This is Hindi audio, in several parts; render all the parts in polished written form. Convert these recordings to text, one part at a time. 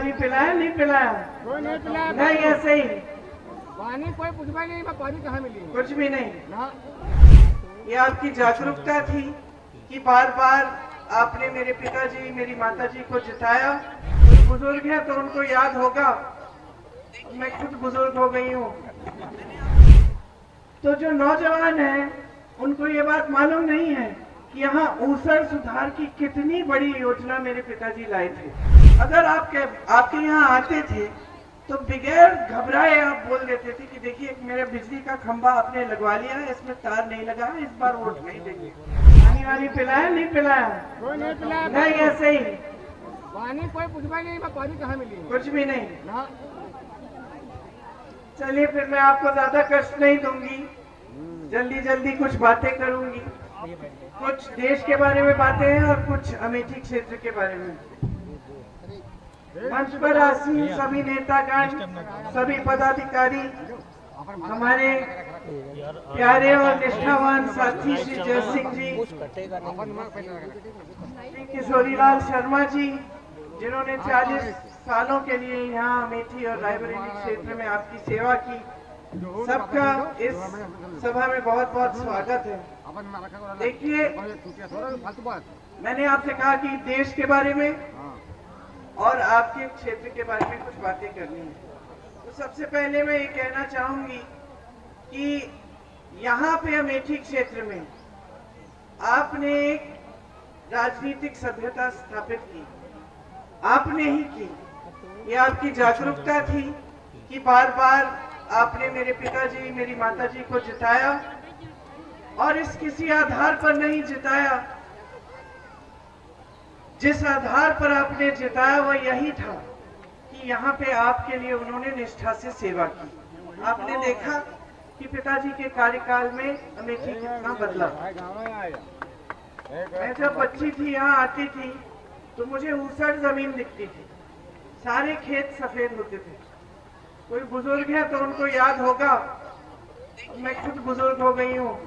वारी पिलाया नहीं पिलाया? कोई नहीं पिलाया। नहीं, ऐसे ही पानी कोई पूछवा नहीं, पानी कहाँ मिली? कुछ भी नहीं। ना। ये आपकी जागरूकता थी कि बार बार आपने मेरे पिताजी मेरी माताजी को जिताया। कोई बुजुर्ग है तो उनको याद होगा, मैं खुद बुजुर्ग हो गई हूँ। तो जो नौजवान हैं उनको ये बात मालूम नहीं है कि यहाँ ऊसर सुधार की कितनी बड़ी योजना मेरे पिताजी लाए थे। अगर आपके यहाँ आते थे तो बगैर घबराए आप बोल देते थे कि देखिए मेरा बिजली का खंभा आपने लगवा लिया है, इसमें तार नहीं लगा है, इस बार वोट नहीं देंगे। पानी वाली पिलाया नहीं पिलाया? कोई नहीं पिलाया। नहीं, ऐसे ही पानी कोई पूछवा नहीं, पानी कहाँ मिली? कुछ भी नहीं। ना। चलिए फिर मैं आपको ज्यादा कष्ट नहीं दूंगी, जल्दी जल्दी कुछ बातें करूंगी। कुछ देश के बारे में बातें हैं और कुछ अमेठी क्षेत्र के बारे में। मंच पर आसीन सभी नेतागण, सभी पदाधिकारी, हमारे प्यारे और निष्ठावान साथी श्री जय सिंह जी, श्री किशोरीलाल शर्मा जी, जिन्होंने 40 सालों के लिए यहाँ अमेठी और रायबरेली क्षेत्र में आपकी सेवा की, सबका इस सभा में बहुत बहुत स्वागत है। देखिए, मैंने आपसे कहा कि देश के बारे में और आपके क्षेत्र के बारे में कुछ बातें करनी है। तो सबसे पहले मैं ये कहना चाहूंगी कि यहाँ पे अमेठी क्षेत्र में आपने एक राजनीतिक सभ्यता स्थापित की, आपने ही की। ये आपकी जागरूकता थी कि बार बार आपने मेरे पिताजी मेरी माताजी को जिताया, और इस किसी आधार पर नहीं जिताया। जिस आधार पर आपने जिताया वह यही था कि यहाँ पे आपके लिए उन्होंने निष्ठा से सेवा की। आपने देखा कि पिताजी के कार्यकाल में अमेठी कितना बदला। मैं जब बच्ची थी यहाँ आती थी तो मुझे ऊसर जमीन दिखती थी, सारे खेत सफेद होते थे। कोई बुजुर्ग है तो उनको याद होगा, मैं खुद बुजुर्ग हो गई हूँ।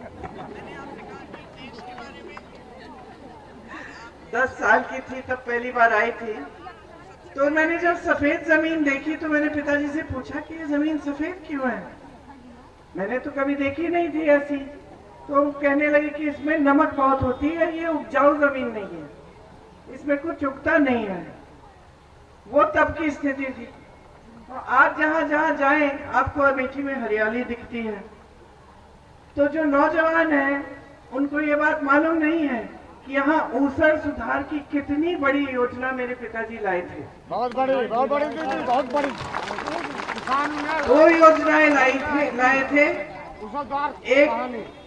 10 साल की थी तब पहली बार आई थी। तो मैंने जब सफेद जमीन देखी तो मैंने पिताजी से पूछा कि ये जमीन सफेद क्यों है, मैंने तो कभी देखी नहीं थी ऐसी। तो वो कहने लगे कि इसमें नमक बहुत होती है, ये उपजाऊ जमीन नहीं है, इसमें कुछ उगता नहीं है। वो तब की स्थिति थी। और आज जहां जहां जाएं आपको अमेठी में हरियाली दिखती है। तो जो नौजवान हैं उनको ये बात मालूम नहीं है कि यहाँ ऊसर सुधार की कितनी बड़ी योजना मेरे पिताजी लाए थे। बहुत बड़ी बहुत बड़ी दो योजनाएं लाए थे, एक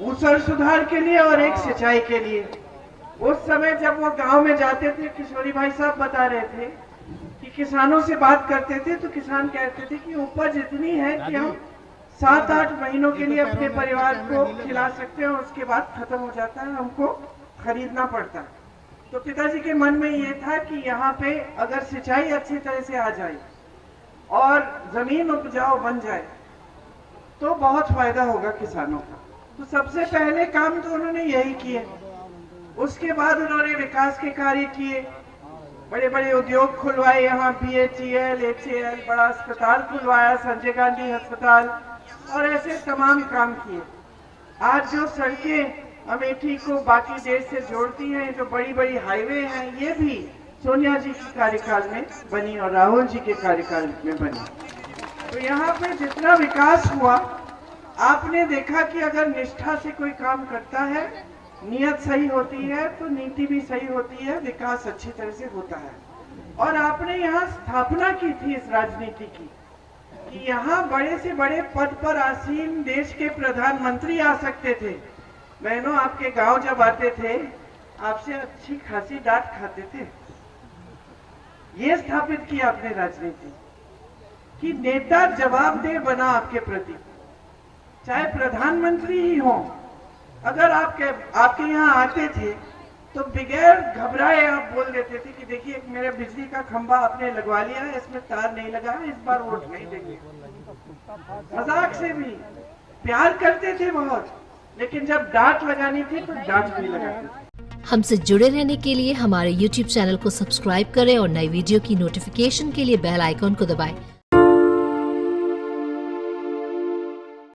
ऊसर सुधार के लिए और एक सिंचाई के लिए। उस समय जब वो गांव में जाते थे, किशोरी भाई साहब बता रहे थे कि किसानों से बात करते थे तो किसान कहते थे कि उपज इतनी है कि हम 7-8 महीनों के लिए अपने परिवार को खिला सकते हैं, और उसके बाद खत्म हो जाता है, हमको खरीदना पड़ता है। तो पिताजी के मन में ये था कि यहाँ पे अगर सिंचाई अच्छी तरह से आ जाए और जमीन उपजाऊ बन जाए तो बहुत फायदा होगा किसानों का। तो सबसे पहले काम तो उन्होंने यही किए। उसके बाद उन्होंने विकास के कार्य किए, बड़े बड़े उद्योग खुलवाए, यहाँ BHEL, HAL, बड़ा अस्पताल खुलवाया, संजय गांधी अस्पताल, और ऐसे तमाम काम किए। आज जो सड़कें अमेठी को बाकी देश से जोड़ती हैं, जो बड़ी बड़ी हाईवे हैं, ये भी सोनिया जी के कार्यकाल में बनी और राहुल जी के कार्यकाल में बनी। तो यहाँ पे जितना विकास हुआ, आपने देखा कि अगर निष्ठा से कोई काम करता है, नियत सही होती है तो नीति भी सही होती है, विकास अच्छी तरह से होता है। और आपने यहाँ स्थापना की थी इस राजनीति की कि यहाँ बड़े से बड़े पद पर आसीन देश के प्रधानमंत्री आ सकते थे। बहनों, आपके गांव जब आते थे आपसे अच्छी खासी डांट खाते थे। ये स्थापित किया आपने राजनीति कि नेता जवाबदेह बना आपके प्रति, चाहे प्रधानमंत्री ही हो। अगर आपके यहाँ आते थे तो बगैर घबराए आप बोल देते थे कि देखिए मेरा बिजली का खंभा आपने लगवा लिया है, इसमें तार नहीं लगा है, इस बार वोट नहीं देंगे। मजाक से भी प्यार करते थे बहुत, लेकिन जब डांट लगानी थी तो डांट भी लगाते थे। हमसे जुड़े रहने के लिए हमारे YouTube चैनल को सब्सक्राइब करें और नई वीडियो की नोटिफिकेशन के लिए बेल आइकॉन को दबाएं।